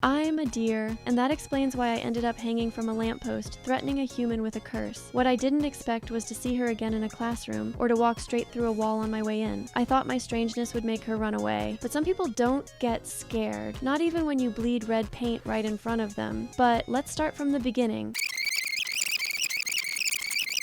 I'm a deer, and that explains why I ended up hanging from a lamppost, threatening a human with a curse. What I didn't expect was to see her again in a classroom, or to walk straight through a wall on my way in. I thought my strangeness would make her run away, but some people don't get scared, not even when you bleed red paint right in front of them. But let's start from the beginning.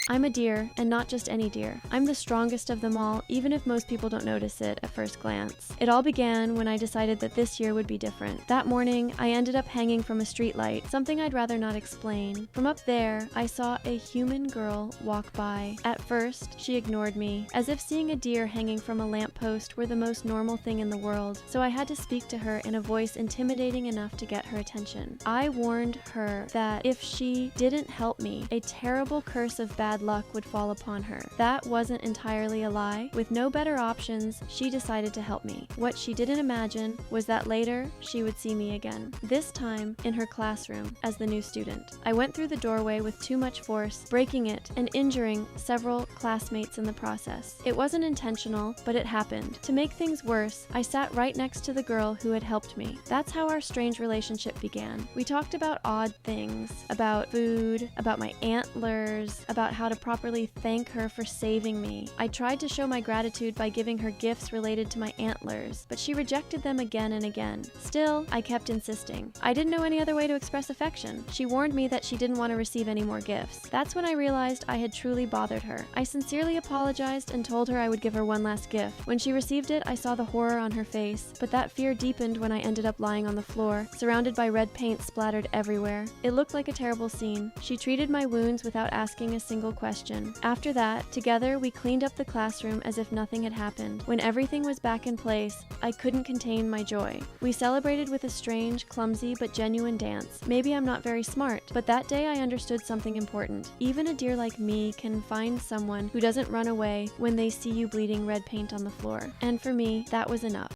I'm a deer, and not just any deer. I'm the strongest of them all, even if most people don't notice it at first glance. It all began when I decided that this year would be different. That morning, I ended up hanging from a streetlight, something I'd rather not explain. From up there, I saw a human girl walk by. At first, she ignored me, as if seeing a deer hanging from a lamppost were the most normal thing in the world, so I had to speak to her in a voice intimidating enough to get her attention. I warned her that if she didn't help me, a terrible curse of bad luck would fall upon her. That wasn't entirely a lie. With no better options, she decided to help me. What she didn't imagine was that later she would see me again. This time in her classroom as the new student. I went through the doorway with too much force, breaking it and injuring several classmates in the process. It wasn't intentional, but it happened. To make things worse, I sat right next to the girl who had helped me. That's how our strange relationship began. We talked about odd things, about food, about my antlers, about how to properly thank her for saving me. I tried to show my gratitude by giving her gifts related to my antlers, but she rejected them again and again. Still, I kept insisting. I didn't know any other way to express affection. She warned me that she didn't want to receive any more gifts. That's when I realized I had truly bothered her. I sincerely apologized and told her I would give her one last gift. When she received it, I saw the horror on her face, but that fear deepened when I ended up lying on the floor, surrounded by red paint splattered everywhere. It looked like a terrible scene. She treated my wounds without asking a single question. After that, together we cleaned up the classroom as if nothing had happened. When everything was back in place, I couldn't contain my joy. We celebrated with a strange, clumsy, but genuine dance. Maybe I'm not very smart, but that day I understood something important. Even a deer like me can find someone who doesn't run away when they see you bleeding red paint on the floor. And for me, that was enough.